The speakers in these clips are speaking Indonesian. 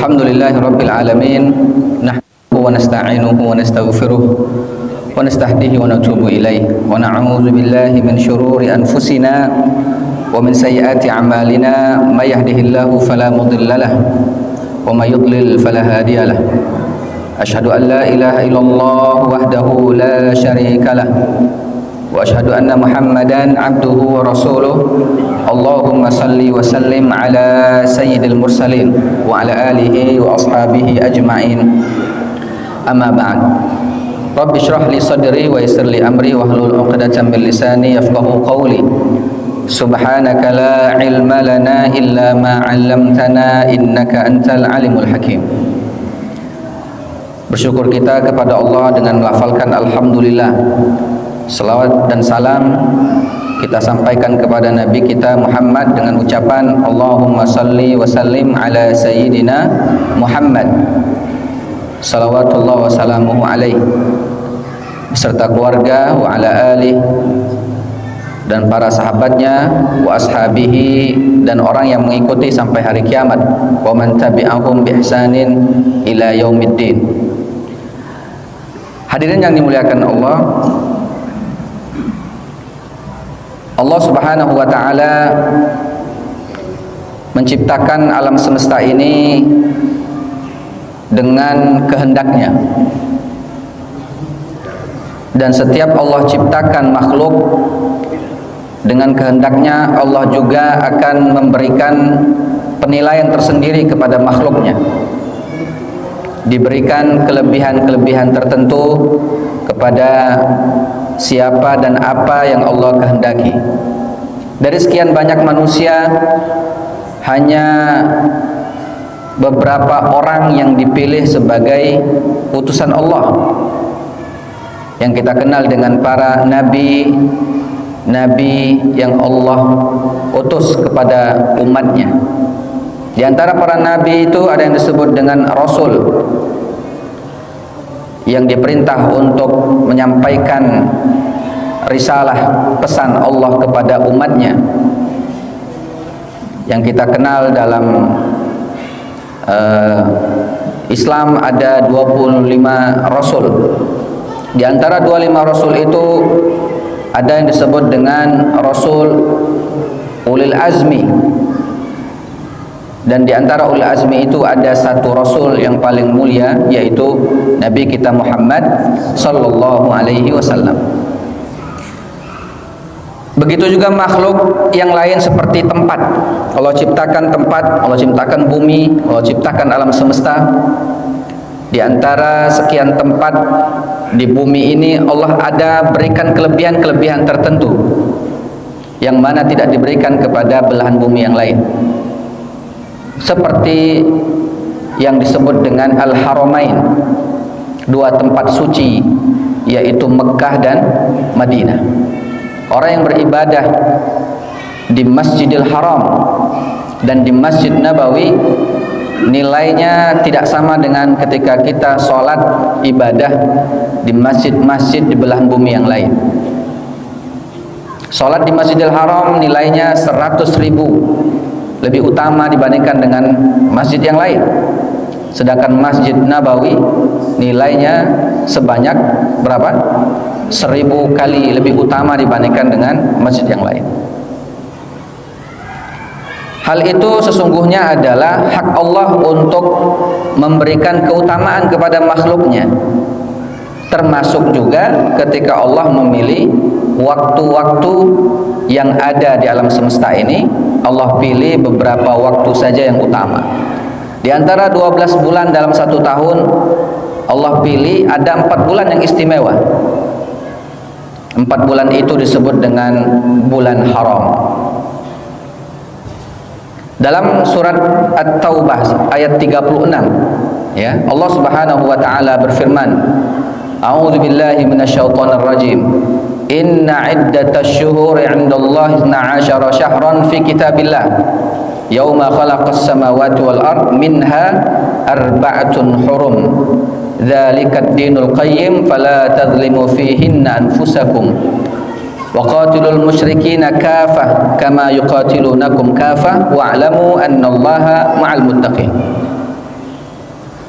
Alhamdulillahi Rabbil Alamin. Nahmaduhu wa nasta'inuhu wa nastaghfiruh wa nastahdihi wa natubu ilaih wa na'udzu billahi min syururi anfusina wa min sayyiati a'malina may yahdihillahu fala mudhillalah wa may yudlil fala hadiyalah. Asyhadu an la ilaha illallah wahdahu la syarikalah wa asyhadu anna Muhammadan abduhu wa rasuluh. Allahumma salli wa sallim ala sayyidil mursalin wa ala alihi wa ashabihi ajma'in. Amma ba'd. Rabbi shrah li sadri wa yassir li amri wa hlul 'uqdatam min lisani yafqahu qawli. Subhanaka la ilma lana illa ma 'allamtana innaka antal alimul hakim. Bersyukur kita kepada Allah dengan melafalkan alhamdulillah. Selawat dan salam kita sampaikan kepada Nabi kita Muhammad dengan ucapan Allahumma salli wa sallim ala sayyidina Muhammad salawatullah wa salamuhu alaih beserta keluarga wa ala alih dan para sahabatnya wa ashabihi dan orang yang mengikuti sampai hari kiamat wa man tabi'ahum bi ihsanin ila yaumiddin. Hadirin yang dimuliakan Allah, Allah Subhanahu wa ta'ala menciptakan alam semesta ini dengan kehendaknya, dan setiap Allah ciptakan makhluk dengan kehendaknya, Allah juga akan memberikan penilaian tersendiri kepada makhluknya, diberikan kelebihan-kelebihan tertentu kepada siapa dan apa yang Allah kehendaki. Dari sekian banyak manusia, hanya beberapa orang yang dipilih sebagai utusan Allah, yang kita kenal dengan para nabi yang Allah utus kepada umatnya. Di antara para nabi itu ada yang disebut dengan rasul, yang diperintah untuk menyampaikan risalah pesan Allah kepada umatnya, yang kita kenal dalam Islam ada 25 rasul. Di antara 25 rasul itu ada yang disebut dengan rasul ulil azmi, dan di antara ulil azmi itu ada satu rasul yang paling mulia, yaitu Nabi kita Muhammad sallallahu alaihi wasallam. Begitu juga makhluk yang lain seperti tempat. Allah ciptakan tempat, Allah ciptakan bumi, Allah ciptakan alam semesta. Di antara sekian tempat di bumi ini, Allah ada berikan kelebihan-kelebihan tertentu yang mana tidak diberikan kepada belahan bumi yang lain, seperti yang disebut dengan Al-Haramain, dua tempat suci, yaitu Mekah dan Madinah. Orang yang beribadah di Masjidil Haram dan di Masjid Nabawi, nilainya tidak sama dengan ketika kita sholat ibadah di masjid-masjid di belahan bumi yang lain. Sholat di Masjidil Haram nilainya 100.000 lebih utama dibandingkan dengan masjid yang lain. Sedangkan Masjid Nabawi nilainya sebanyak berapa? 1000 kali lebih utama dibandingkan dengan masjid yang lain. Hal itu sesungguhnya adalah hak Allah untuk memberikan keutamaan kepada makhluknya, termasuk juga ketika Allah memilih waktu-waktu yang ada di alam semesta ini. Allah pilih beberapa waktu saja yang utama. Di antara 12 bulan dalam satu tahun, Allah pilih ada 4 bulan yang istimewa. 4 bulan itu disebut dengan bulan haram. Dalam surat At-Taubah ayat 36, ya, Allah Subhanahu wa taala berfirman, A'udzu billahi minasyaitonir rajim. Inna iddatasy syuhuri 'indallahi 12 syahran fi kitabillah yauma khalaqas samawati wal ard minha arba'atun hurum dzalikat dinul qayyim fala tadhlimu fihinna anfusakum wa qatilul musyrikina kafah kama yuqatilunakum kafah wa'lamu annallaha ma'al muttaqin.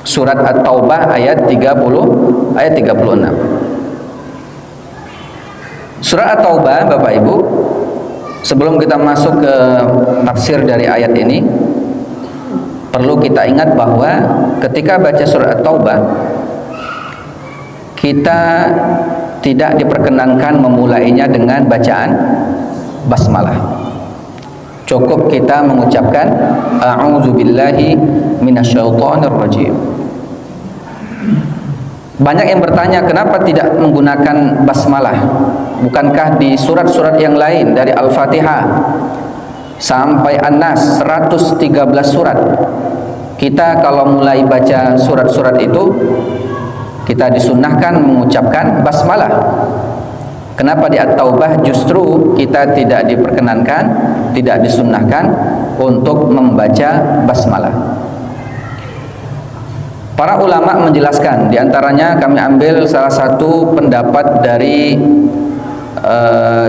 Surat At-Taubah ayat 30 ayat 36. Surat At-Taubah, Bapak Ibu, sebelum kita masuk ke tafsir dari ayat ini, perlu kita ingat bahwa ketika baca surat At-Taubah, kita tidak diperkenankan memulainya dengan bacaan basmalah. Cukup kita mengucapkan a'udzubillahi minasyaitonir rajim. Banyak yang bertanya, kenapa tidak menggunakan basmalah? Bukankah di surat-surat yang lain dari Al-Fatihah sampai An-Nas 113 surat, kita kalau mulai baca surat-surat itu kita disunnahkan mengucapkan basmalah. Kenapa di At-Taubah justru kita tidak diperkenankan, tidak disunnahkan untuk membaca basmalah? Para ulama menjelaskan, diantaranya kami ambil salah satu pendapat dari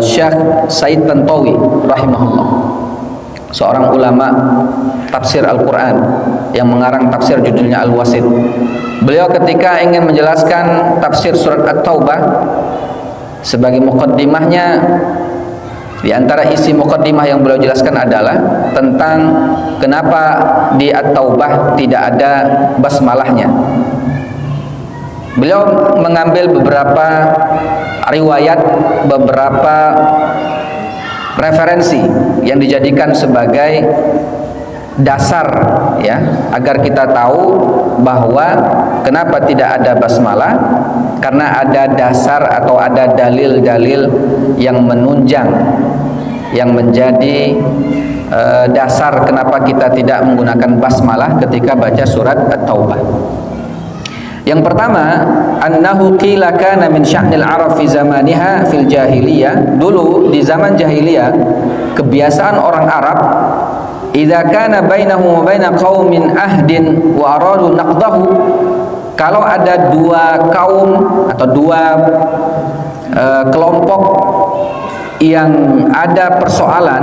Syekh Said Tantawi rahimahullah, seorang ulama tafsir Al-Quran yang mengarang tafsir judulnya Al-Wasit. Beliau ketika ingin menjelaskan tafsir surat At-Taubah, sebagai muqaddimahnya, di antara isi muqaddimah yang beliau jelaskan adalah tentang kenapa di At-Taubah tidak ada basmalahnya. Beliau mengambil beberapa riwayat, beberapa referensi yang dijadikan sebagai dasar, ya, agar kita tahu bahwa kenapa tidak ada basmalah, karena ada dasar atau ada dalil-dalil yang menunjang, yang menjadi dasar kenapa kita tidak menggunakan basmalah ketika baca surat At-Taubah. Yang pertama, annahu qila kana min sya'nil arab fi zamaniha fil jahiliyah. Dulu di zaman jahiliyah, kebiasaan orang Arab, idza kana bainahu wa baina qaumin ahdin wa aradu naqdahu, kalau ada dua kaum atau dua kelompok yang ada persoalan,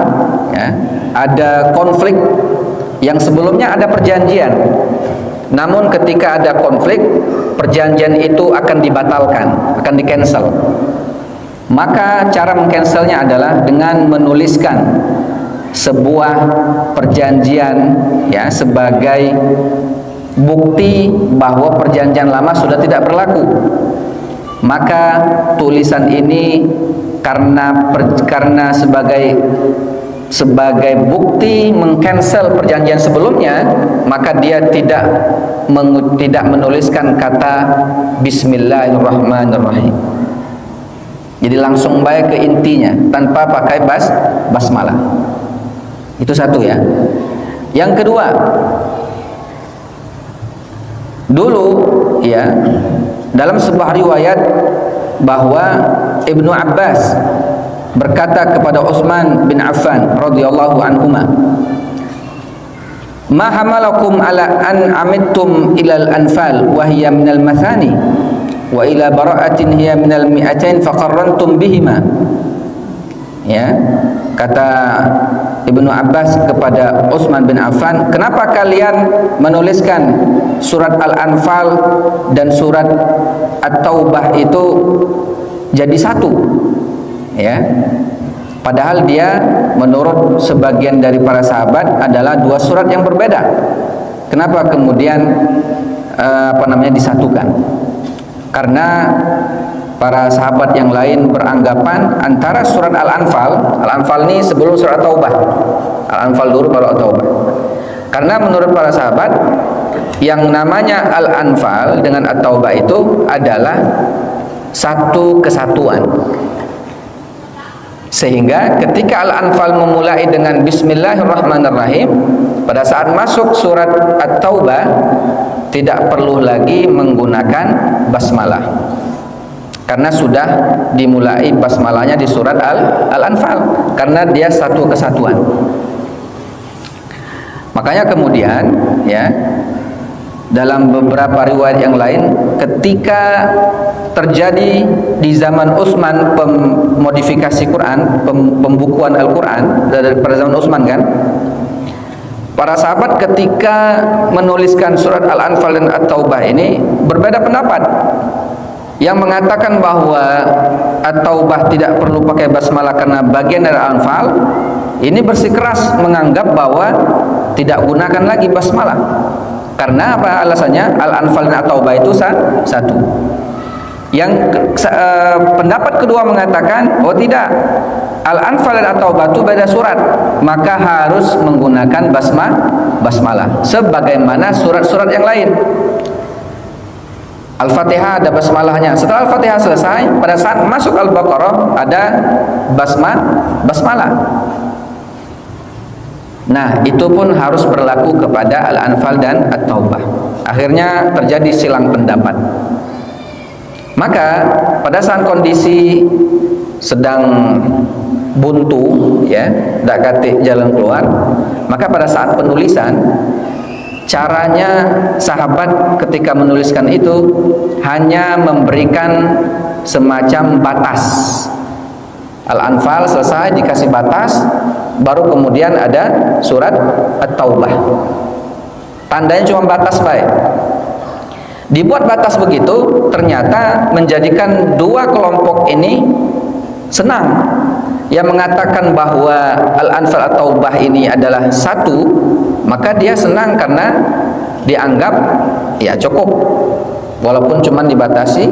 ya, ada konflik yang sebelumnya ada perjanjian, namun ketika ada konflik, perjanjian itu akan dibatalkan, akan di-cancel. Maka cara meng-cancelnya adalah dengan menuliskan sebuah perjanjian, ya, sebagai bukti bahwa perjanjian lama sudah tidak berlaku. Maka tulisan ini karena sebagai bukti meng-cancel perjanjian sebelumnya, maka dia tidak menuliskan kata Bismillahirrahmanirrahim. Jadi langsung baik ke intinya tanpa pakai basmalah. Itu satu, ya. Yang kedua, dulu, ya, dalam sebuah riwayat bahwa Ibnu Abbas berkata kepada Utsman bin Affan radhiyallahu anhuma, "Ma hamalakum ala an amittum ilal anfal wa hiya minal mathani wa ila bara'atin hiya minal mi'atain faqarrantum bihima." Ya, kata Ibnu Abbas kepada Utsman bin Affan, kenapa kalian menuliskan surat Al-Anfal dan surat At-Taubah itu jadi satu, ya, padahal dia menurut sebagian dari para sahabat adalah dua surat yang berbeda. Kenapa kemudian disatukan? Karena para sahabat yang lain beranggapan antara surat Al-Anfal ini sebelum surat Taubah, Al-Anfal dulu baru Taubah. Karena menurut para sahabat yang namanya Al-Anfal dengan At-Taubah itu adalah satu kesatuan, sehingga ketika Al-Anfal memulai dengan Bismillahirrahmanirrahim, pada saat masuk surat At-Taubah tidak perlu lagi menggunakan basmalah, karena sudah dimulai basmalahnya di surat Al-Anfal, karena dia satu kesatuan. Makanya kemudian, ya, dalam beberapa riwayat yang lain, ketika terjadi di zaman Utsman pemodifikasi Quran, pembukuan Al-Quran pada zaman Utsman, kan, para sahabat ketika menuliskan surat Al-Anfal dan At-Taubah ini berbeda pendapat. Yang mengatakan bahwa At-Taubah tidak perlu pakai basmalah karena bagian dari Al-Anfal, ini bersikeras menganggap bahwa tidak gunakan lagi basmalah. Karena apa alasannya? Al-Anfal dan At-Taubah itu satu. Yang pendapat kedua mengatakan, oh tidak, Al-Anfal dan At-Taubah itu beda surat, maka harus menggunakan basmalah sebagaimana surat-surat yang lain. Al-Fatihah ada basmalahnya. Setelah Al-Fatihah selesai, pada saat masuk Al-Baqarah ada basmalah. Nah, itu pun harus berlaku kepada Al-Anfal dan At-Taubah. Akhirnya terjadi silang pendapat. Maka pada saat kondisi sedang buntu, ya, dak katik jalan keluar, maka pada saat penulisan, caranya sahabat ketika menuliskan itu hanya memberikan semacam batas. Al-Anfal selesai dikasih batas, baru kemudian ada surat At-Taubah. Tandanya cuma batas baik. Dibuat batas begitu, ternyata menjadikan dua kelompok ini senang. Yang mengatakan bahwa Al-Anfal At-Taubah ini adalah satu, maka dia senang karena dianggap ya cukup, walaupun cuma dibatasi,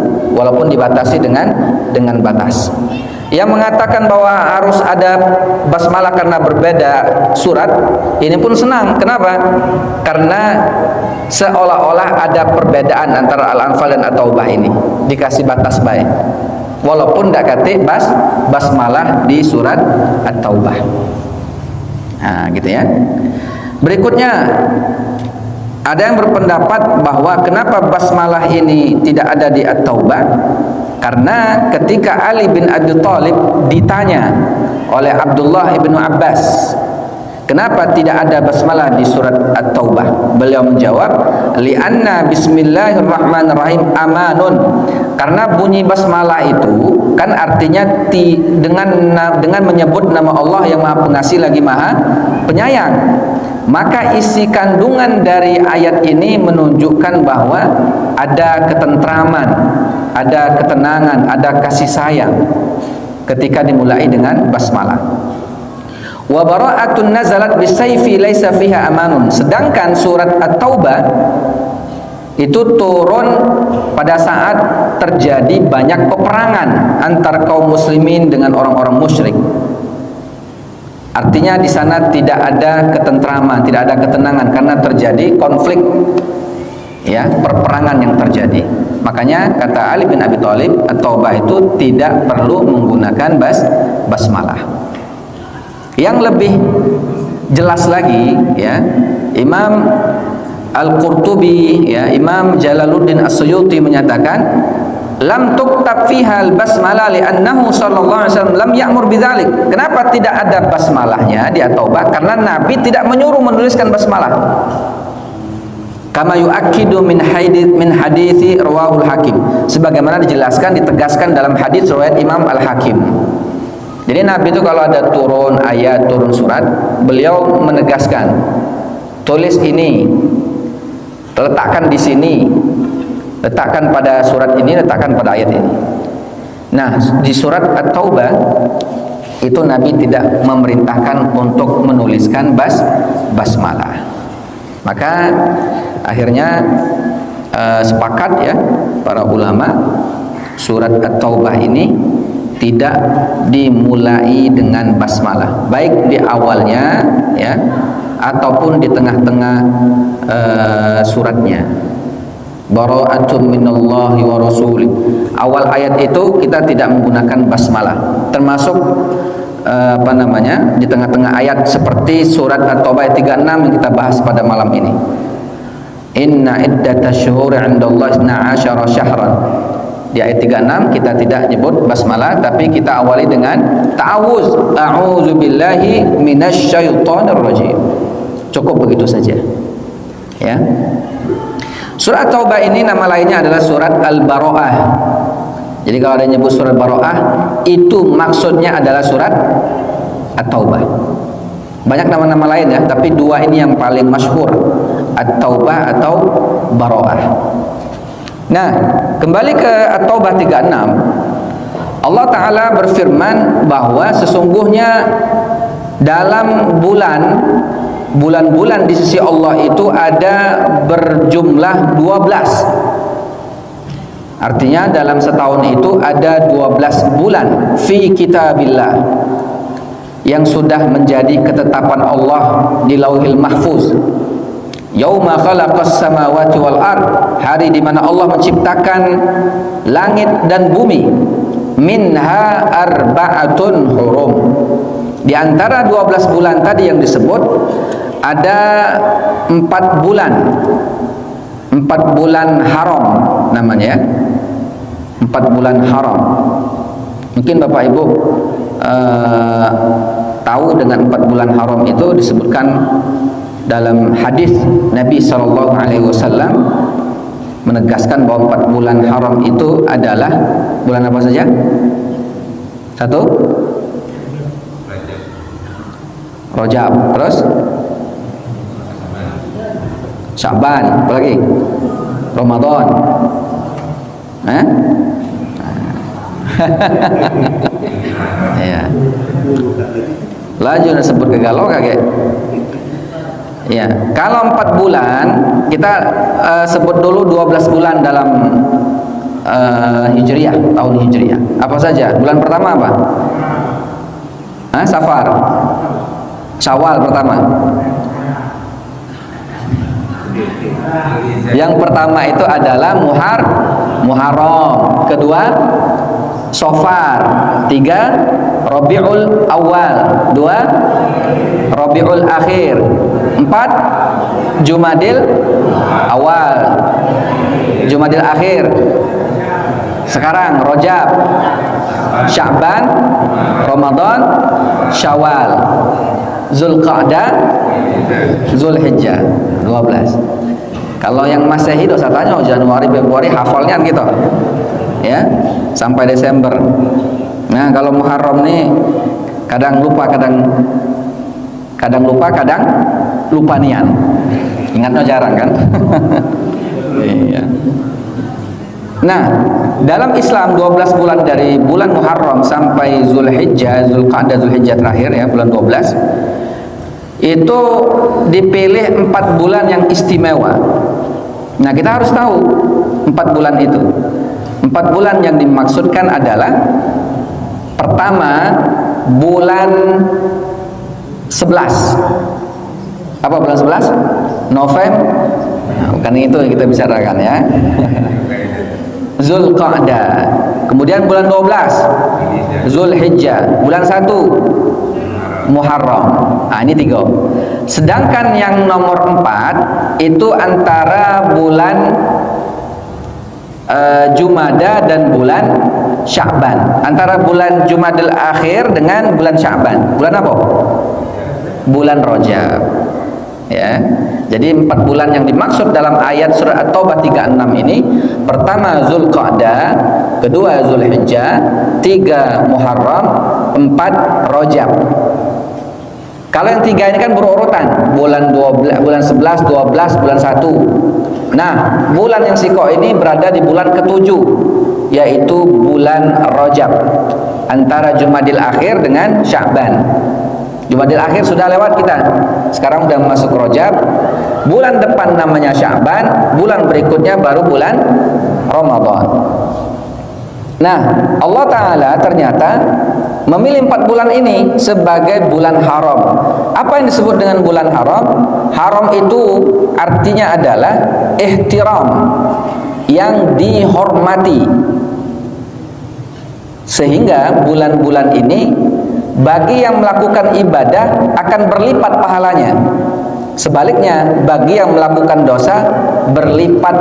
dengan batas. Yang mengatakan bahwa harus ada basmalah karena berbeda surat, ini pun senang. Kenapa? Karena seolah-olah ada perbedaan antara Al-Anfal dan At-Taubah ini, dikasih batas baik, walaupun tidak katik basmalah di surat At-Taubah. Nah, gitu ya. Berikutnya, ada yang berpendapat bahwa kenapa basmalah ini tidak ada di At-Taubah? Karena ketika Ali bin Abi Thalib ditanya oleh Abdullah bin Abbas, kenapa tidak ada basmalah di surat At-Taubah? Beliau menjawab, li'anna bismillahirrahmanirrahim amanun. Karena bunyi basmalah itu kan artinya dengan menyebut nama Allah yang Maha Pengasih lagi Maha Penyayang. Maka isi kandungan dari ayat ini menunjukkan bahwa ada ketentraman, ada ketenangan, ada kasih sayang ketika dimulai dengan basmalah. Wa bara'atun nazalat bisayfi laisa fiha amanun. Sedangkan surat At-Taubah itu turun pada saat terjadi banyak peperangan antara kaum muslimin dengan orang-orang musyrik. Artinya di sana tidak ada ketentraman, tidak ada ketenangan karena terjadi konflik, ya, perperangan yang terjadi. Makanya kata Ali bin Abi Thalib, At-Taubah itu tidak perlu menggunakan basmalah. Yang lebih jelas lagi, ya, Imam Al-Qurtubi, ya, Imam Jalaluddin As-Suyuti menyatakan, lam tuktab fiha al-basmalah li'annahu sallallahu alaihi wasallam lam ya'mur bidzalik. Kenapa tidak ada basmalahnya di At-Taubah? Karena Nabi tidak menyuruh menuliskan basmalah. Kama yu'akkidu min hadithi rawahul Hakim. Sebagaimana dijelaskan, ditegaskan dalam hadis riwayat Imam Al-Hakim. Jadi Nabi itu kalau ada turun ayat, turun surat, beliau menegaskan, tulis ini, letakkan di sini, letakkan pada surat ini, letakkan pada ayat ini. Nah, di surat At-Taubah itu Nabi tidak memerintahkan untuk menuliskan basmalah. Maka akhirnya sepakat, ya, para ulama, surat At-Taubah ini tidak dimulai dengan basmalah, baik di awalnya, ya, ataupun di tengah-tengah suratnya. Bara'atun minallahi wa rasulih. Awal ayat itu kita tidak menggunakan basmalah, termasuk di tengah-tengah ayat seperti surat At-Taubah ayat 36 yang kita bahas pada malam ini. Inna iddatash syuhuri 'indallahi 12 syahran. Di ayat 36 kita tidak nyebut basmalah, tapi kita awali dengan ta'awuz, a'udzu billahi minasy syaithanir rajim. Cukup begitu saja, ya. Surat Taubah ini nama lainnya adalah surat Al-Bara'ah. Jadi kalau ada yang nyebut surat Bara'ah, itu maksudnya adalah surat At-Taubah. Banyak nama-nama lain ya, tapi dua ini yang paling masyhur, At-Taubah atau Bara'ah. Nah, kembali ke At-Taubah 36, Allah Ta'ala berfirman bahwa sesungguhnya dalam bulan-bulan di sisi Allah itu ada berjumlah 12. Artinya dalam setahun itu ada 12 bulan fi kitabillah yang sudah menjadi ketetapan Allah di Lauhil Mahfuz. Yauma khalaqas samawati wal ard, hari di mana Allah menciptakan langit dan bumi. Minha arba'atun hurum. Di antara 12 bulan tadi yang disebut ada 4 bulan. 4 bulan haram namanya, 4 bulan haram. Mungkin Bapak Ibu tahu dengan 4 bulan haram itu disebutkan dalam hadis Nabi SAW menegaskan bahwa 4 bulan haram itu adalah bulan apa saja? 1 Rajab, terus Sya'ban, apa lagi? Ramadan. Ya. Laju disebut kegalau kakek. Ya, kalau 4 bulan kita sebut dulu 12 bulan dalam Hijriyah, tahun Hijriyah. Apa saja? Bulan pertama apa? Safar. Syawal pertama. Yang pertama itu adalah Muharram, kedua Safar, 3 Rabiul Awal, 2 Rabiul Akhir, 4 Jumadil Awal, Jumadil Akhir. Sekarang Rajab, Sya'ban, Ramadan, Syawal, Zulqa'dah, Zulhijjah, 12. Kalau yang Masehi dosa tanya Januari, Februari hafalnya gitu. Ya, sampai Desember. Nah, kalau Muharram nih kadang lupa, kadang lupa nian. Ingatnya jarang kan? Iya. Nah, dalam Islam 12 bulan dari bulan Muharram sampai Zulhijjah, Zulqa'dah, Zulhijjah terakhir ya, bulan 12. Itu dipilih 4 bulan yang istimewa. Nah, kita harus tahu 4 bulan itu. 4 bulan yang dimaksudkan adalah pertama bulan 11. Apa bulan 11? November. Nah, bukan itu yang kita bicarakan ya. Zulqa'dah. Kemudian bulan 12 Zulhijjah. Bulan 1 Muharram. Nah, ini 3. Sedangkan yang nomor 4 itu antara bulan Jumada dan bulan Sya'ban. Antara bulan Jumadil Akhir dengan bulan Sya'ban. Bulan apa? Bulan Rajab. Ya. Jadi 4 bulan yang dimaksud dalam ayat surah At-Taubah 36 ini, pertama Zulqa'dah, kedua Zulhijjah, 3 Muharram, 4 Rajab. Kalau yang 3 ini kan berurutan, bulan 12, bulan 11, 12, bulan 1. Nah, bulan yang siko ini berada di bulan ke-7, yaitu bulan Rajab, antara Jumadil Akhir dengan Sya'ban. Jumadil Akhir sudah lewat kita. Sekarang sudah masuk Rajab. Bulan depan namanya Sya'ban, bulan berikutnya baru bulan Ramadan. Nah, Allah Ta'ala ternyata memilih 4 bulan ini sebagai bulan haram. Apa yang disebut dengan bulan haram? Haram itu artinya adalah ihtiram, yang dihormati. Sehingga bulan-bulan ini bagi yang melakukan ibadah akan berlipat pahalanya. Sebaliknya, bagi yang melakukan dosa berlipat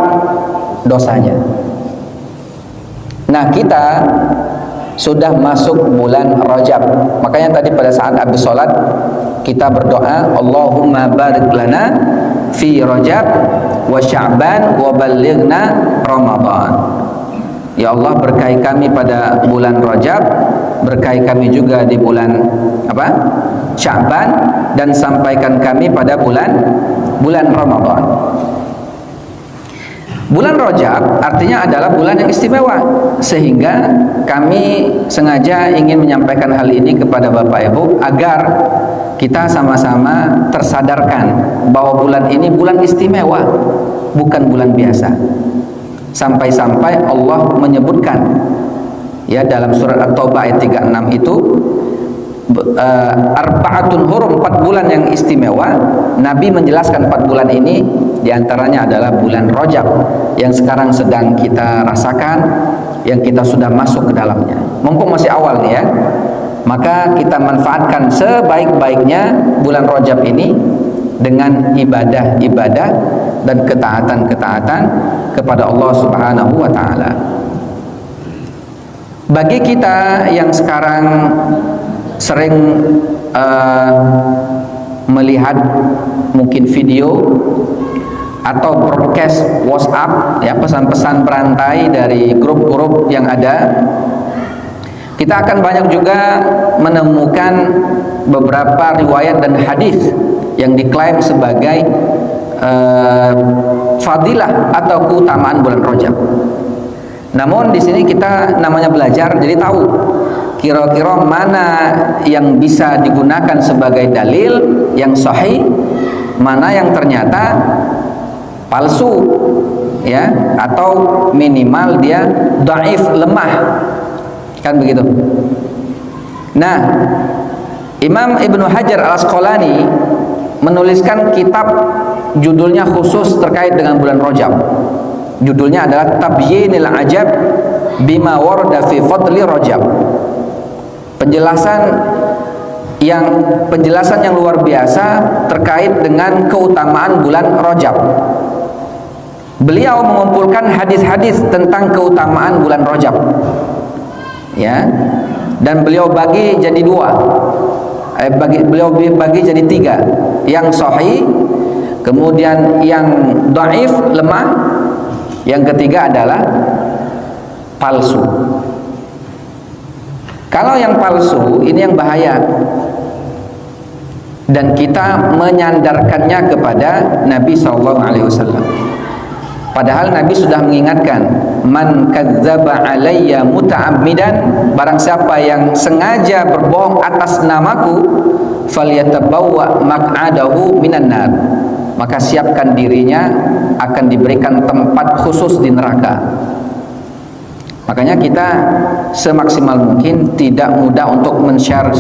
dosanya. Nah, kita sudah masuk bulan Rajab. Makanya tadi pada saat habis sholat kita berdoa, Allahumma barik lana fi Rajab wa Sya'ban wa ballighna Ramadan. Ya Allah, berkahi kami pada bulan Rajab berkahi kami juga di bulan apa? Sya'ban, dan sampaikan kami pada bulan Ramadan. Bulan Rajab artinya adalah bulan yang istimewa, sehingga kami sengaja ingin menyampaikan hal ini kepada Bapak Ibu agar kita sama-sama tersadarkan bahwa bulan ini bulan istimewa, bukan bulan biasa. Sampai-sampai Allah menyebutkan ya dalam surat At-Taubah ayat 36 itu arba'atun hurum, 4 bulan yang istimewa. Nabi menjelaskan 4 bulan ini diantaranya adalah bulan Rajab yang sekarang sedang kita rasakan, yang kita sudah masuk ke dalamnya. Mumpung masih awal nih ya, maka kita manfaatkan sebaik-baiknya bulan Rajab ini dengan ibadah-ibadah dan ketaatan-ketaatan kepada Allah Subhanahu wa taala. Bagi kita yang sekarang sering melihat mungkin video atau broadcast WhatsApp ya, pesan-pesan berantai dari grup-grup yang ada, kita akan banyak juga menemukan beberapa riwayat dan hadis yang diklaim sebagai fadilah atau keutamaan bulan Rajab. Namun di sini kita namanya belajar, jadi tahu kira-kira mana yang bisa digunakan sebagai dalil yang sahih, mana yang ternyata palsu ya, atau minimal dia dhaif, lemah, kan begitu. Nah, Imam Ibnu Hajar Al-Asqalani menuliskan kitab judulnya khusus terkait dengan bulan Rajab. Judulnya adalah Tabyinil Ajab Bima Warada fi Fadli Rajab. Penjelasan yang luar biasa terkait dengan keutamaan bulan Rajab. Beliau mengumpulkan hadis-hadis tentang keutamaan bulan Rajab. Ya. Dan beliau bagi jadi 2. Beliau bagi jadi 3. Yang sahih, kemudian yang dhaif, lemah, yang ketiga adalah palsu. Kalau yang palsu ini yang bahaya, dan kita menyandarkannya kepada Nabi SAW. Padahal Nabi sudah mengingatkan, man kadzdzaba alayya muta'ammidan, barang siapa yang sengaja berbohong atas namaku, falyatabawwa maq'adahu minan nar, maka siapkan dirinya akan diberikan tempat khusus di neraka. Makanya kita semaksimal mungkin tidak mudah untuk men-share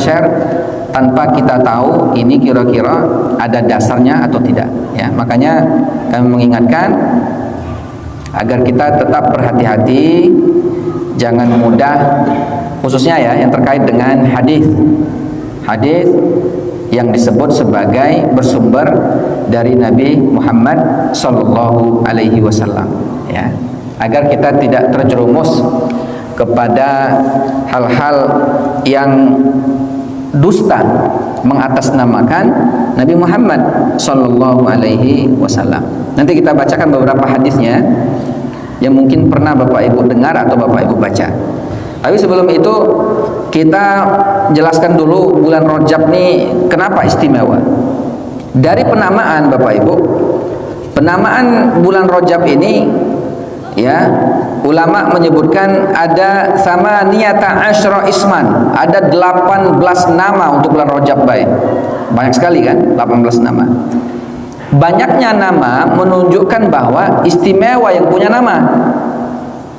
tanpa kita tahu ini kira-kira ada dasarnya atau tidak ya. Makanya kami mengingatkan agar kita tetap berhati-hati, jangan mudah, khususnya ya yang terkait dengan hadis yang disebut sebagai bersumber dari Nabi Muhammad sallallahu alaihi wasallam ya, agar kita tidak terjerumus kepada hal-hal yang dusta mengatasnamakan Nabi Muhammad sallallahu alaihi wasallam. Nanti kita bacakan beberapa hadisnya yang mungkin pernah Bapak Ibu dengar atau Bapak Ibu baca. Tapi sebelum itu kita jelaskan dulu bulan Rajab ini kenapa istimewa. Dari penamaan Bapak Ibu, penamaan bulan Rajab ini ya, ulama menyebutkan ada sama niyata asyra isman, ada 18 nama untuk bulan Rajab. Baik, banyak sekali kan, 18 nama. Banyaknya nama menunjukkan bahwa istimewa yang punya nama.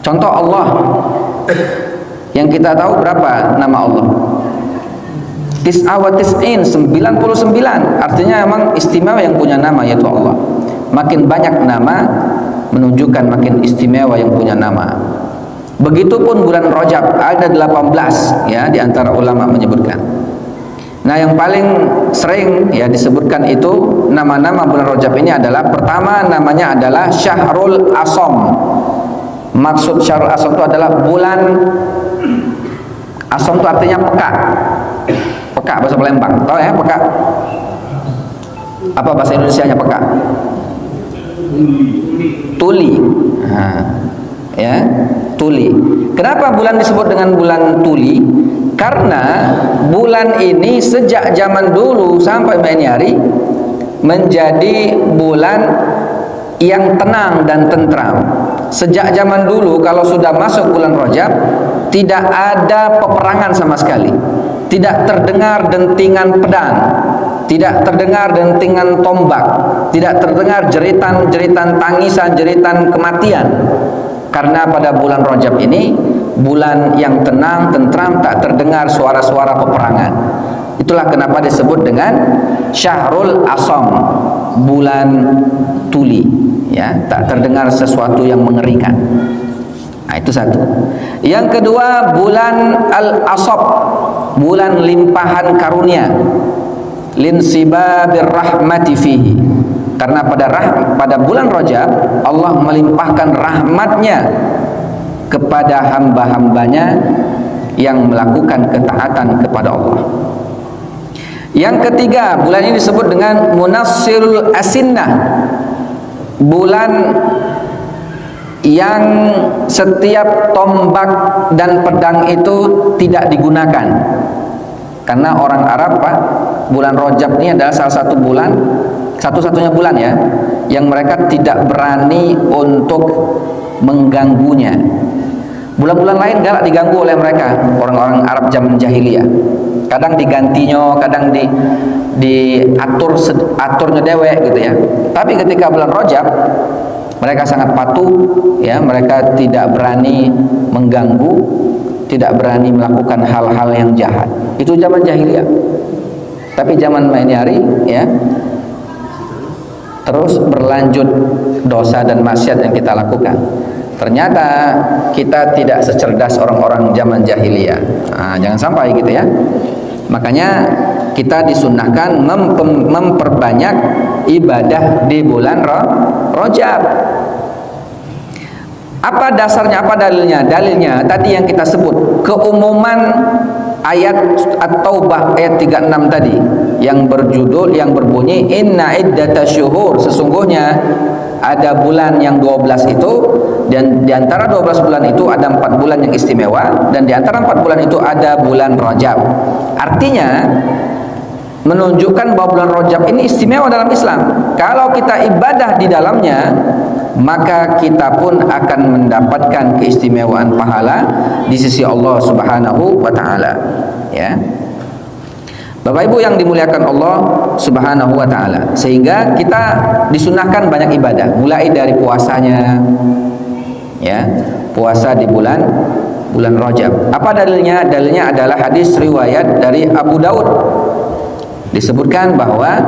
Contoh Allah, yang kita tahu berapa nama Allah? Tis'a wa tis'in, 99. Artinya memang istimewa yang punya nama, yaitu Allah. Makin banyak nama menunjukkan makin istimewa yang punya nama. Begitupun bulan Rajab ada 18 ya, di antara ulama menyebutkan. Nah, yang paling sering ya disebutkan itu nama-nama bulan Rajab ini adalah, pertama namanya adalah Syahrul Asham. Maksud Syahrul Asham itu adalah bulan Asham, itu artinya peka. Peka bahasa Palembang. Tahu ya peka? Apa bahasa Indonesianya peka? Tuli. Nah, ya, tuli. Kenapa bulan disebut dengan bulan tuli? Karena bulan ini sejak zaman dulu sampai ini hari menjadi bulan yang tenang dan tentram. Sejak zaman dulu kalau sudah masuk bulan Rajab tidak ada peperangan sama sekali. Tidak terdengar dentingan pedang, tidak terdengar dentingan tombak, tidak terdengar jeritan-jeritan tangisan, jeritan kematian. Karena pada bulan Rajab ini bulan yang tenang, tentram, tak terdengar suara-suara peperangan. Itulah kenapa disebut dengan Syahrul Asam, bulan tuli, ya, tak terdengar sesuatu yang mengerikan. Nah, itu satu. Yang kedua, bulan Al-Asab, bulan limpahan karunia, linsibabir rahmati fihi. Karena pada bulan Rajab Allah melimpahkan rahmatnya kepada hamba-hambanya yang melakukan ketaatan kepada Allah. Yang ketiga, bulan ini disebut dengan Munassirul Asinnah, bulan yang setiap tombak dan pedang itu tidak digunakan. Karena orang Arab, Pak, bulan Rajab ini adalah salah satu bulan, satu-satunya bulan ya, yang mereka tidak berani untuk mengganggunya. Bulan-bulan lain galak diganggu oleh mereka, orang-orang Arab zaman jahiliyah. Kadang digantinya, kadang aturnya dewek gitu ya. Tapi ketika bulan Rajab mereka sangat patuh, ya, mereka tidak berani mengganggu, tidak berani melakukan hal-hal yang jahat. Itu zaman jahiliyah. Tapi zaman ini hari, ya, terus berlanjut dosa dan maksiat yang kita lakukan. Ternyata kita tidak secerdas orang-orang zaman jahiliyah. Nah, jangan sampai gitu ya. Makanya kita disunnahkan memperbanyak ibadah di bulan Rajab. Apa dasarnya, apa dalilnya? Dalilnya tadi yang kita sebut, keumuman ayat At-Taubah ayat 36 tadi yang berjudul, yang berbunyi inna iddatasyuhur, sesungguhnya ada bulan yang 12 itu, dan di antara 12 bulan itu ada 4 bulan yang istimewa, dan di antara 4 bulan itu ada bulan Rajab. Artinya menunjukkan bahwa bulan Rajab ini istimewa dalam Islam. Kalau kita ibadah di dalamnya, maka kita pun akan mendapatkan keistimewaan pahala di sisi Allah Subhanahu wa taala, ya. Bapak Ibu yang dimuliakan Allah Subhanahu wa taala, sehingga kita disunahkan banyak ibadah, mulai dari puasanya, ya, puasa di bulan Rajab. Apa dalilnya? Dalilnya adalah hadis riwayat dari Abu Daud. Disebutkan bahwa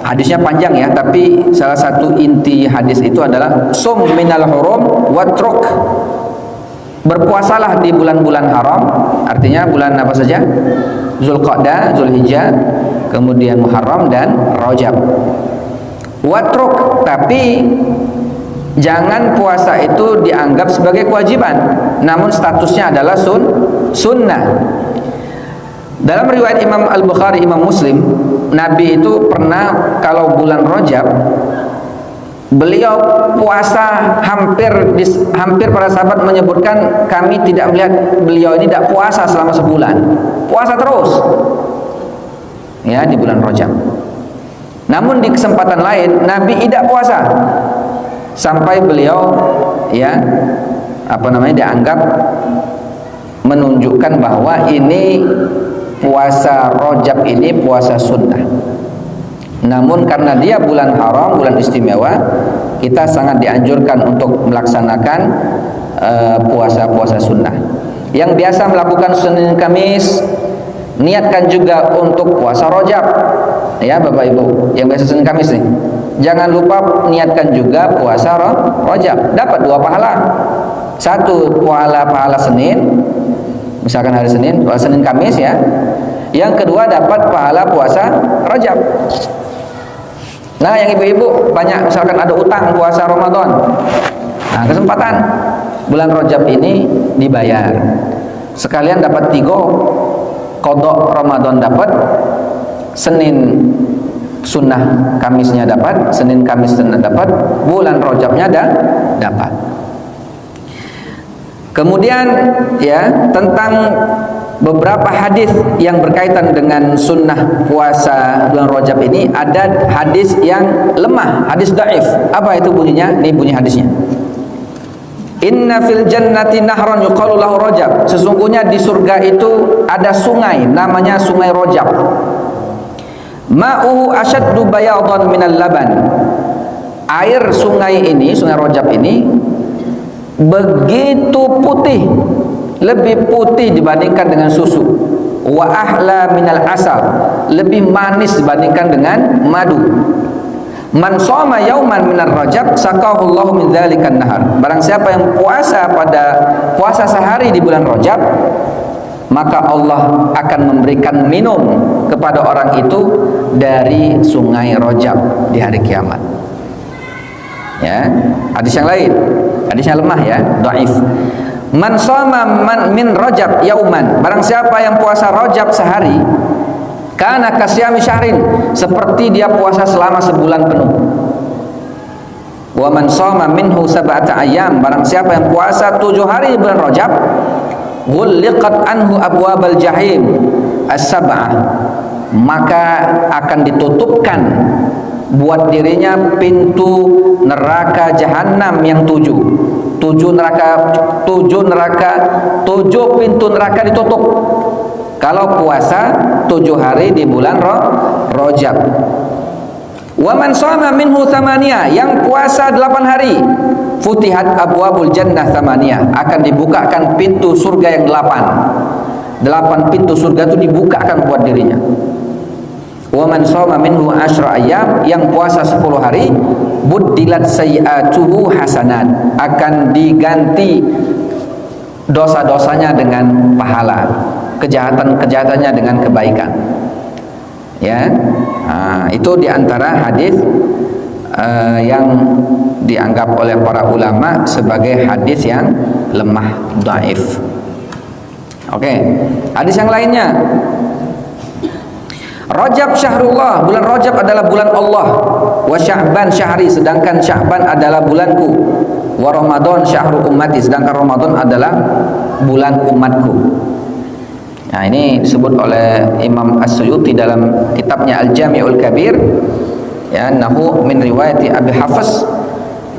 hadisnya panjang ya, tapi salah satu inti hadis itu adalah sum minal hurum watruk, berpuasalah di bulan-bulan haram. Artinya bulan apa saja? Zulqa'dah, Zulhijjah, kemudian Muharram dan Rajab. Watruk, tapi jangan puasa itu dianggap sebagai kewajiban, namun statusnya adalah sunnah. Dalam riwayat Imam Al-Bukhari, Imam Muslim, Nabi itu pernah kalau bulan Rajab beliau puasa, hampir para sahabat menyebutkan kami tidak melihat beliau ini tidak puasa selama sebulan, puasa terus, ya, di bulan Rajab. Namun di kesempatan lain Nabi tidak puasa sampai beliau, ya, dianggap menunjukkan bahwa ini puasa Rajab ini puasa sunnah. Namun karena dia bulan haram, bulan istimewa, kita sangat dianjurkan untuk melaksanakan puasa-puasa sunnah. Yang biasa melakukan Senin Kamis, niatkan juga untuk puasa Rajab, ya Bapak Ibu yang biasa Senin Kamis nih, jangan lupa niatkan juga puasa Rajab, dapat 2 pahala. Satu, pahala Senin, misalkan hari Senin, puasa Senin Kamis ya. Yang kedua, dapat pahala puasa Rajab. Nah, yang ibu-ibu banyak misalkan ada utang puasa Ramadan, nah kesempatan bulan Rajab ini dibayar, sekalian dapat 3 qadha Ramadan, dapat Senin sunnah Kamisnya dapat, Senin Kamis sunnah dapat, bulan Rajabnya dapat. Kemudian ya, tentang beberapa hadis yang berkaitan dengan sunnah puasa bulan Rajab ini, ada hadis yang lemah, hadis dhaif. Apa itu bunyinya? Ini bunyi hadisnya. Inna fil jannati nahran yuqalu lahu Rajab. Sesungguhnya di surga itu ada sungai, namanya Sungai Rajab. Ma'uhu asyaddu bayadan minal laban. Air sungai ini, Sungai Rajab ini begitu putih, lebih putih dibandingkan dengan susu. Wa ahla minal asal, lebih manis dibandingkan dengan madu. Man shoma yauman minar Rajab saqahu Allahu min dzalikan nahar. Barang siapa yang puasa pada puasa sehari di bulan Rajab, maka Allah akan memberikan minum kepada orang itu dari Sungai Rajab di hari kiamat. Ya, hadis yang lain, hadisnya lemah ya, dhaif. Man shoma min Rajab yauman, barang siapa yang puasa Rajab sehari, kana kasyami syahrin, seperti dia puasa selama sebulan penuh. Wa man shoma minhu sab'ata ayyam, barang siapa yang puasa 7 hari di bulan Rajab, ghulliqat anhu abwabal jahim as-sab'ah, maka akan ditutupkan buat dirinya pintu neraka jahanam yang 7 pintu neraka ditutup kalau puasa 7 hari di bulan Rajab. Wa man shoma minhu thamaniya, yang puasa 8 hari, futihat abwabul jannah thamaniya, akan dibukakan pintu surga yang 8 pintu surga itu dibukakan buat dirinya. Wa man shoma minhu 10 ayyam, yang puasa 10 hari, buddilat sayyi'atuhu hasanat, akan diganti dosa-dosanya dengan pahala, kejahatan-kejahatannya dengan kebaikan. Ya, itu diantara hadis yang dianggap oleh para ulama sebagai hadis yang lemah, dhaif. Oke, hadis yang lainnya. Rajab syahrullah, bulan Rajab adalah bulan Allah. Wa Sya'ban syahri, sedangkan Sya'ban adalah bulanku. Wa Ramadan syahrul ummati, sedangkan Ramadan adalah bulan umatku. Nah, ini disebut oleh Imam As-Suyuti dalam kitabnya Al-Jami'ul Kabir, ya, nahu min riwayati Abi Hafs,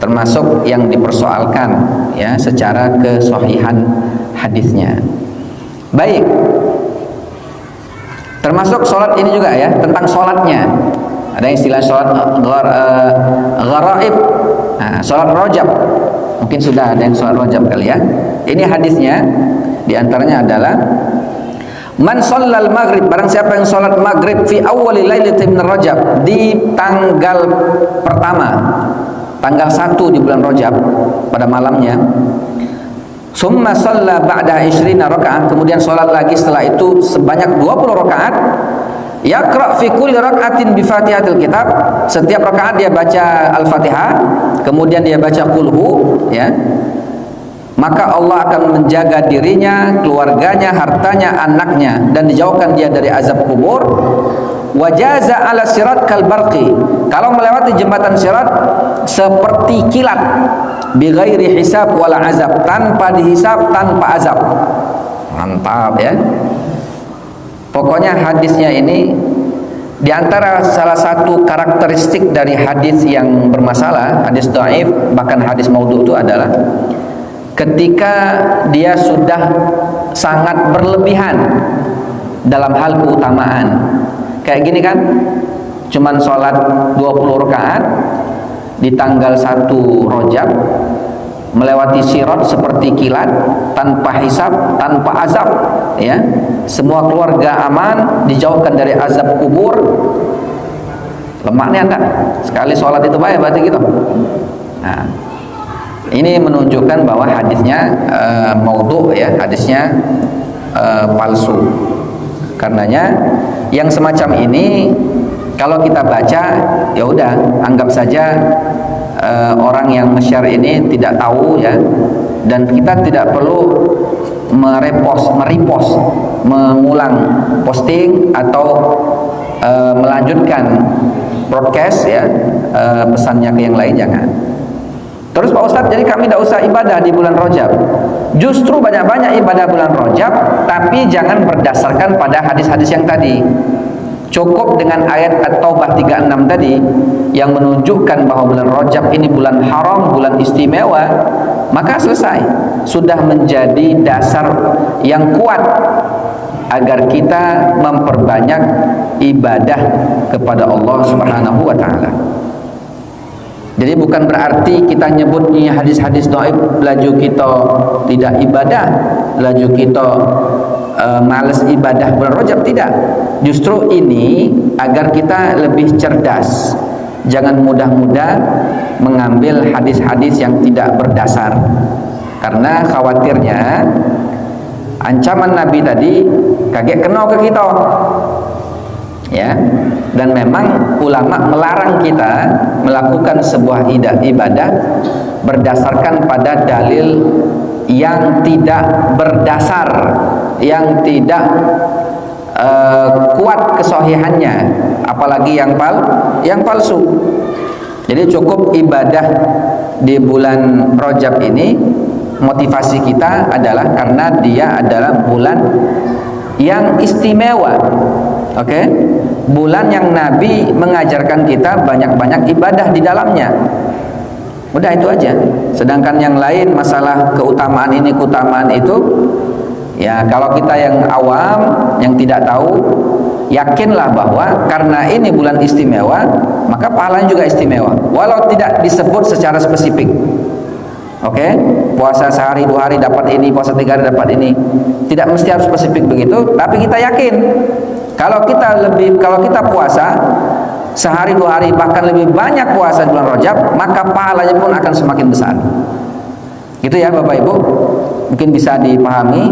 termasuk yang dipersoalkan ya secara kesahihan hadisnya. Baik. Termasuk sholat ini juga ya, tentang sholatnya. Ada istilah sholat gharaib, sholat Rajab. Mungkin sudah ada yang sholat Rajab kali ya. Ini hadisnya, diantaranya adalah man shallal maghrib, barang siapa yang sholat maghrib fi awwali lailatin min Rajab, di tanggal pertama, tanggal 1 di bulan Rajab pada malamnya. Summa shalla ba'da 20 rakaat, kemudian sholat lagi setelah itu sebanyak 20 rakaat. Yaqra fi kulli rakaatin bi Fatihatil Kitab, setiap rakaat dia baca Al-Fatihah, kemudian dia baca Qul Hu, ya. Maka Allah akan menjaga dirinya, keluarganya, hartanya, anaknya, dan dijauhkan dia dari azab kubur. Wajaza ala sirat kal barqi, kalau melewati jembatan sirat seperti kilat, bi ghairi hisab wala azab, tanpa dihisab, tanpa azab. Mantap ya. Pokoknya hadisnya ini diantara salah satu karakteristik dari hadis yang bermasalah, hadis dhaif, bahkan hadis maudhu itu adalah ketika dia sudah sangat berlebihan dalam hal keutamaan. Kayak gini kan, cuman sholat 20 rakaat di tanggal 1 Rajab, melewati sirat seperti kilat, tanpa hisab, tanpa azab, ya. Semua keluarga aman, dijauhkan dari azab kubur. Lemaknya enggak? Sekali sholat itu baik berarti gitu. Nah, ini menunjukkan bahwa hadisnya maudhu ya, hadisnya palsu. Karenanya yang semacam ini kalau kita baca, ya udah anggap saja orang yang nge-share ini tidak tahu ya, dan kita tidak perlu merepost, mengulang posting atau melanjutkan broadcast ya, pesannya ke yang lain, jangan. Terus Pak Ustadz, jadi kami tidak usah ibadah di bulan Rajab. Justru banyak-banyak ibadah bulan Rajab, tapi jangan berdasarkan pada hadis-hadis yang tadi. Cukup dengan ayat At-Taubah 36 tadi yang menunjukkan bahwa bulan Rajab ini bulan haram, bulan istimewa, maka selesai. Sudah menjadi dasar yang kuat agar kita memperbanyak ibadah kepada Allah Subhanahu wa taala. Jadi bukan berarti kita nyebutnya hadis-hadis dhaif laju kita tidak ibadah, laju kita malas ibadah bulan Rajab, tidak. Justru ini agar kita lebih cerdas. Jangan mudah-mudah mengambil hadis-hadis yang tidak berdasar. Karena khawatirnya ancaman Nabi tadi kaget kena ke kita. Ya. Dan memang ulama melarang kita melakukan sebuah ibadah berdasarkan pada dalil yang tidak berdasar, yang tidak kuat kesahihannya, apalagi yang palsu. Jadi cukup ibadah di bulan Rajab ini, motivasi kita adalah karena dia adalah bulan yang istimewa. Oke, bulan yang Nabi mengajarkan kita banyak-banyak ibadah di dalamnya. Udah itu aja. Sedangkan yang lain masalah keutamaan ini, keutamaan itu, ya kalau kita yang awam, yang tidak tahu, yakinlah bahwa karena ini bulan istimewa, maka pahalanya juga istimewa. Walau tidak disebut secara spesifik. Oke, puasa sehari 2 hari dapat ini, puasa 3 hari dapat ini. Tidak mesti harus spesifik begitu, tapi kita yakin kalau kita puasa sehari 2 hari bahkan lebih banyak puasa di bulan Rajab, maka pahalanya pun akan semakin besar. Gitu ya Bapak Ibu, mungkin bisa dipahami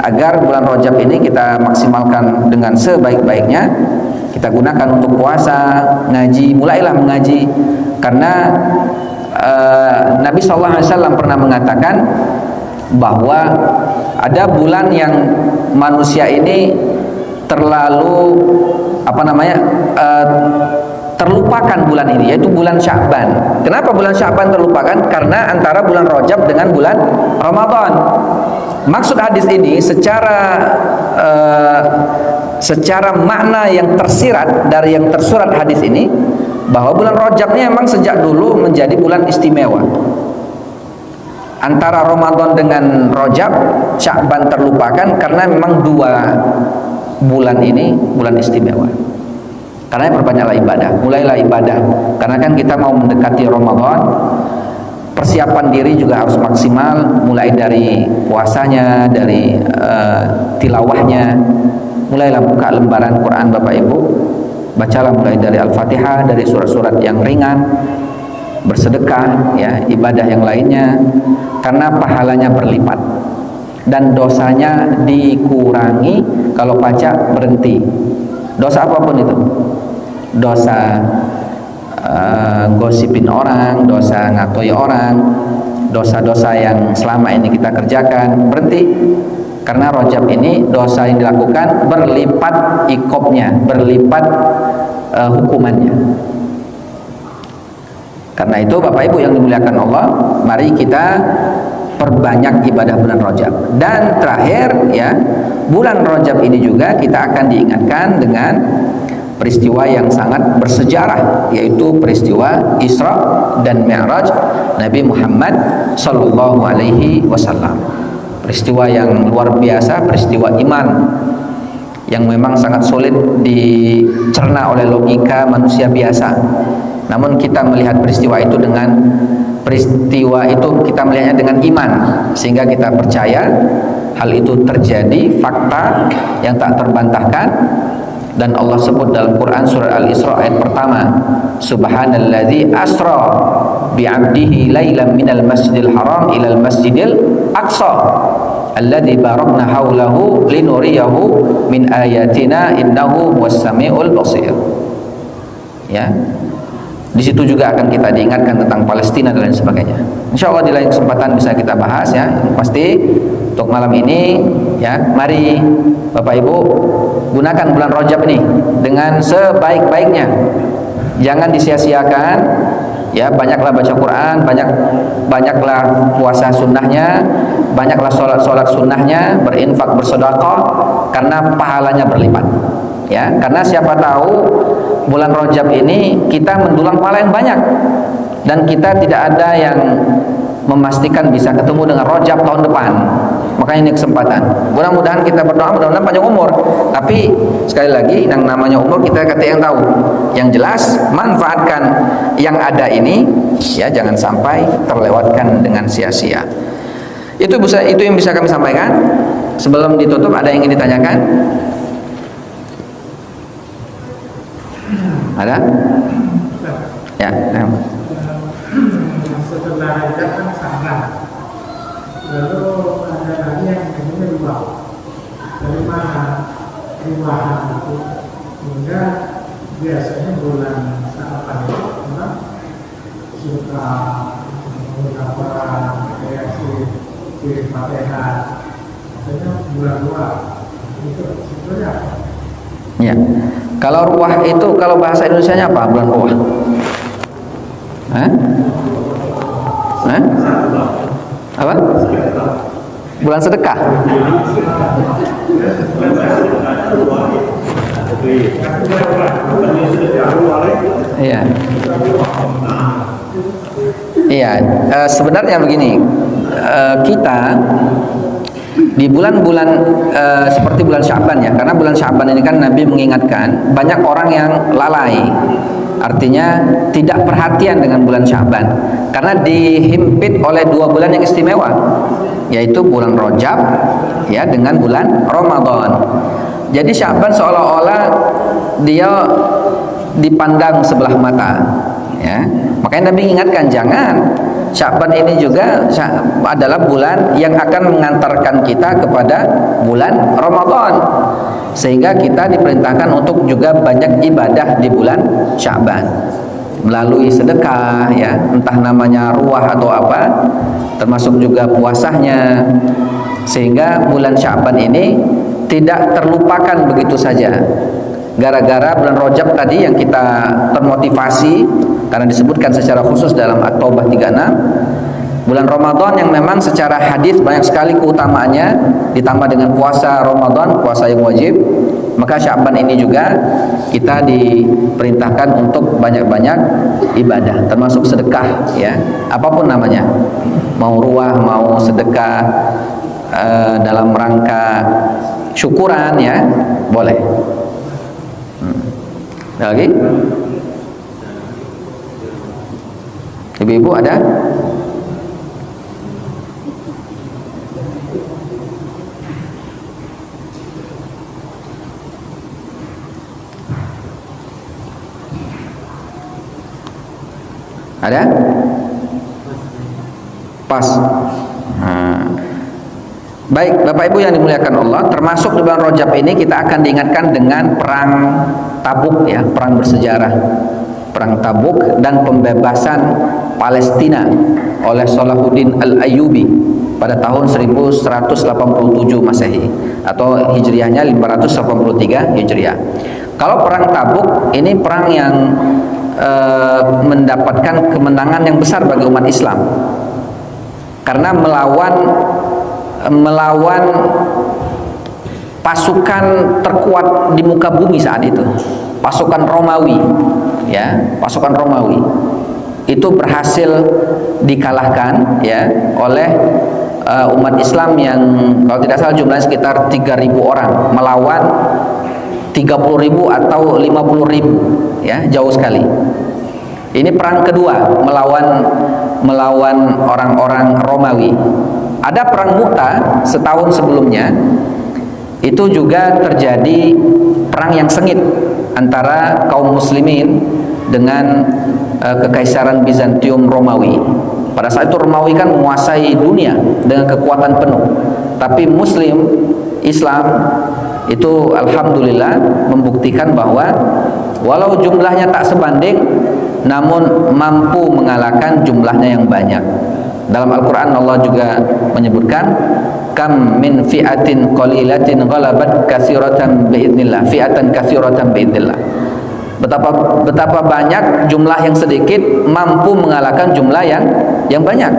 agar bulan Rajab ini kita maksimalkan dengan sebaik-baiknya. Kita gunakan untuk puasa, ngaji, mulailah mengaji, karena Nabi SAW pernah mengatakan bahwa ada bulan yang manusia ini terlalu terlupakan bulan ini, yaitu bulan Sya'ban. Kenapa bulan Sya'ban terlupakan? Karena antara bulan Rajab dengan bulan Ramadan. Maksud hadis ini secara makna yang tersirat dari yang tersurat hadis ini, bahwa bulan Rajab ini memang sejak dulu menjadi bulan istimewa. Antara Ramadan dengan Rajab, Sya'ban terlupakan karena memang 2 bulan ini bulan istimewa. Karena perbanyaklah ibadah, mulailah ibadah. Karena kan kita mau mendekati Ramadan, persiapan diri juga harus maksimal, mulai dari puasanya, dari tilawahnya. Mulailah buka lembaran Quran Bapak Ibu, bacalah mulai dari Al-Fatihah, dari surat-surat yang ringan, bersedekah, ya, ibadah yang lainnya, karena pahalanya berlipat dan dosanya dikurangi kalau baca berhenti. Dosa apapun itu, dosa gosipin orang, dosa ngatoi orang, dosa-dosa yang selama ini kita kerjakan, berhenti. Karena Rajab ini dosa yang dilakukan berlipat ikobnya, berlipat hukumannya. Karena itu Bapak Ibu yang dimuliakan Allah, mari kita perbanyak ibadah bulan Rajab. Dan terakhir, ya, bulan Rajab ini juga kita akan diingatkan dengan peristiwa yang sangat bersejarah, yaitu peristiwa Isra dan Mi'raj Nabi Muhammad sallallahu alaihi wasallam. Peristiwa yang luar biasa, peristiwa iman yang memang sangat sulit dicerna oleh logika manusia biasa. Namun kita melihat peristiwa itu kita melihatnya dengan iman, sehingga kita percaya hal itu terjadi, fakta yang tak terbantahkan. Dan Allah sebut dalam Quran surah Al-Isra ayat pertama, Subhanalladzi asra bi'abdihi lailan minal masjidil haram ilal masjidil aqsa alladzi barakna haulahu linuriyahu min ayatina innahu was-sami'ul basir. Ya. Di situ juga akan kita diingatkan tentang Palestina dan lain sebagainya. Insya Allah di lain kesempatan bisa kita bahas, ya. Pasti untuk malam ini, ya, mari Bapak Ibu gunakan bulan Rajab ini dengan sebaik-baiknya. Jangan disia-siakan, ya. Banyaklah baca Quran, banyaklah puasa sunnahnya, banyaklah sholat sunnahnya, berinfak, bersedekah, karena pahalanya berlipat. Ya, karena siapa tahu bulan Rajab ini kita mendulang pahala yang banyak, dan kita tidak ada yang memastikan bisa ketemu dengan Rajab tahun depan. Makanya ini kesempatan. Mudah-mudahan kita berdoa, mudah-mudahan panjang umur. Tapi sekali lagi, yang namanya umur kita kata yang tahu. Yang jelas, manfaatkan yang ada ini, ya, jangan sampai terlewatkan dengan sia-sia. Itu yang bisa kami sampaikan. Sebelum ditutup, ada yang ingin ditanyakan? Ada? Ya. Setelah Rajab kan Sya'ban, lalu ada lagi yang namanya riwah. Dari mana riwahan itu? Sehingga biasanya bulan Sya'ban itu memang suka beberapa reaksi kirim Fatihah. Katanya bulan ruah itu sebenarnya apa? Ya. Kalau ruah itu, kalau bahasa Indonesianya apa bulan ruah? Hah? Hah? Apa? Bulan sedekah. Iya. Iya. Sebenarnya begini, kita di bulan-bulan seperti bulan Sya'ban, ya, karena bulan Sya'ban ini kan Nabi mengingatkan banyak orang yang lalai, artinya tidak perhatian dengan bulan Sya'ban, karena dihimpit oleh dua bulan yang istimewa, yaitu bulan Rajab, ya, dengan bulan Ramadan. Jadi Sya'ban seolah-olah dia dipandang sebelah mata, ya. Makanya Nabi ingatkan, jangan, Sya'ban ini juga adalah bulan yang akan mengantarkan kita kepada bulan Ramadan, sehingga kita diperintahkan untuk juga banyak ibadah di bulan Sya'ban melalui sedekah, ya, entah namanya ruah atau apa, termasuk juga puasanya, sehingga bulan Sya'ban ini tidak terlupakan begitu saja. Gara-gara bulan Rajab tadi yang kita termotivasi, karena disebutkan secara khusus dalam At-Taubah 36, bulan Ramadan yang memang secara hadis banyak sekali keutamaannya, ditambah dengan puasa Ramadan, puasa yang wajib, maka Sya'ban ini juga kita diperintahkan untuk banyak-banyak ibadah, termasuk sedekah, ya, apapun namanya, mau ruah, mau sedekah, dalam rangka syukuran, ya, boleh. Ada lagi? Ibu-ibu ada? Ada? Pas. Baik, Bapak Ibu yang dimuliakan Allah, termasuk di bulan Rajab ini kita akan diingatkan dengan perang Tabuk, ya, perang bersejarah, perang Tabuk dan pembebasan Palestina oleh Salahuddin Al-Ayyubi pada tahun 1187 Masehi atau Hijriahnya 583 Hijriah. Kalau perang Tabuk ini perang yang mendapatkan kemenangan yang besar bagi umat Islam, karena melawan pasukan terkuat di muka bumi saat itu, pasukan Romawi, ya, pasukan Romawi itu berhasil dikalahkan, ya, oleh umat Islam yang kalau tidak salah jumlahnya sekitar 3.000 orang melawan 30.000 atau 50.000, ya, jauh sekali. Ini perang kedua melawan orang-orang Romawi. Ada perang Mu'tah setahun sebelumnya, itu juga terjadi perang yang sengit antara kaum muslimin dengan kekaisaran Bizantium Romawi. Pada saat itu Romawi kan menguasai dunia dengan kekuatan penuh, tapi Muslim Islam itu alhamdulillah membuktikan bahwa walau jumlahnya tak sebanding, namun mampu mengalahkan jumlahnya yang banyak. Dalam Al-Quran Allah juga menyebutkan, kam min fi'atin qalilatin ghalabat katsiratan biidznillah, fi'atan katsiratan biidznillah. Betapa banyak jumlah yang sedikit mampu mengalahkan jumlah yang banyak.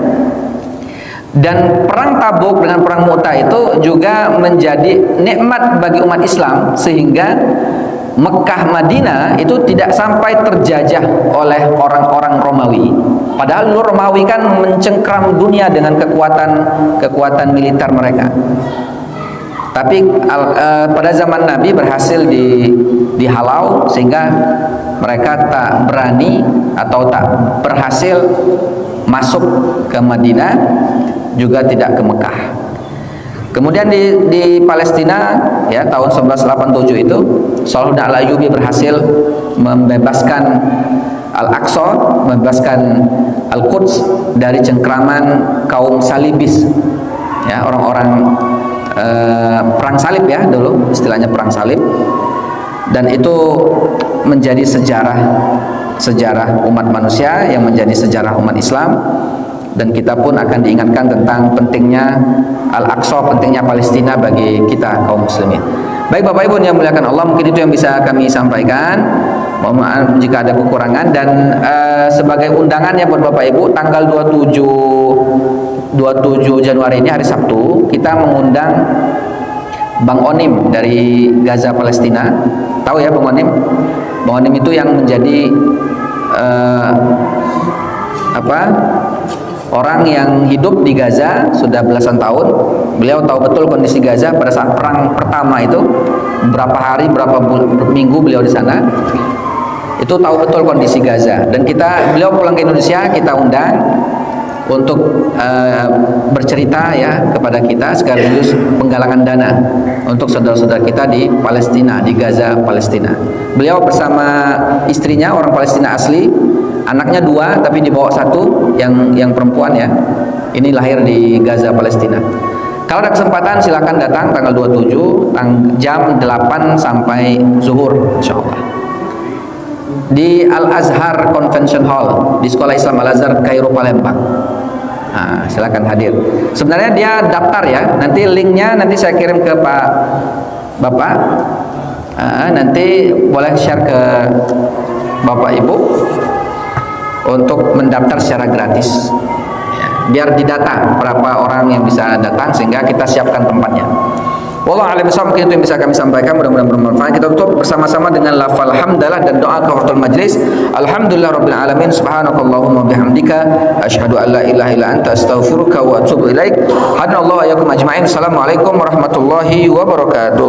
Dan perang Tabuk dengan perang Mu'tah itu juga menjadi nikmat bagi umat Islam, sehingga Mekah Madinah itu tidak sampai terjajah oleh orang-orang Romawi. Padahal dulu Romawi kan mencengkram dunia dengan kekuatan militer mereka. Tapi pada zaman Nabi berhasil dihalau, sehingga mereka tak berani atau tak berhasil masuk ke Madinah, juga tidak ke Mekah. Kemudian di Palestina ya tahun 1187 itu Salahuddin Al-Ayyubi berhasil membebaskan Al-Aqsa, membebaskan Al-Quds dari cengkraman kaum salibis. Ya, orang-orang perang salib ya dulu, istilahnya perang salib. Dan itu menjadi sejarah umat manusia, yang menjadi sejarah umat Islam. Dan kita pun akan diingatkan tentang pentingnya Al-Aqsa, pentingnya Palestina bagi kita kaum muslimin. Baik Bapak Ibu yang muliakan Allah, mungkin itu yang bisa kami sampaikan. Mohon maaf jika ada kekurangan. Dan sebagai undangannya buat Bapak Ibu, tanggal 27 Januari ini hari Sabtu, kita mengundang Bang Onim dari Gaza Palestina. Tahu ya Bang Onim? Bang Onim itu yang menjadi orang yang hidup di Gaza sudah belasan tahun. Beliau tahu betul kondisi Gaza pada saat perang pertama itu, berapa hari, berapa minggu beliau di sana. Itu tahu betul kondisi Gaza. Dan beliau pulang ke Indonesia, kita undang untuk bercerita ya kepada kita, sekaligus penggalangan dana untuk saudara-saudara kita di Palestina, di Gaza Palestina. Beliau bersama istrinya, orang Palestina asli. Anaknya 2 tapi dibawa 1 yang perempuan ya. Ini lahir di Gaza Palestina. Kalau ada kesempatan silakan datang tanggal 27 jam 8 sampai zuhur insyaallah. Di Al-Azhar Convention Hall di Sekolah Islam Al-Azhar Kairo Palembang. Nah, silakan hadir. Sebenarnya dia daftar ya. Nanti linknya nanti saya kirim ke Bapak. Nanti boleh share ke Bapak Ibu untuk mendaftar secara gratis ya, biar didata berapa orang yang bisa datang sehingga kita siapkan tempatnya. Wallahu a'lam bishawab. Mungkin itu yang bisa kami sampaikan, mudah-mudahan bermanfaat. Kita tutup bersama-sama dengan lafal hamdalah dan doa kafaratul majlis. Alhamdulillahirabbil alamin, subhanakallahumma bihamdika asyhadu an la ilaha illa anta astaghfiruka wa atubu ilaik. Hadanallahu wa iyyakum ajma'in. Assalamualaikum warahmatullahi wabarakatuh.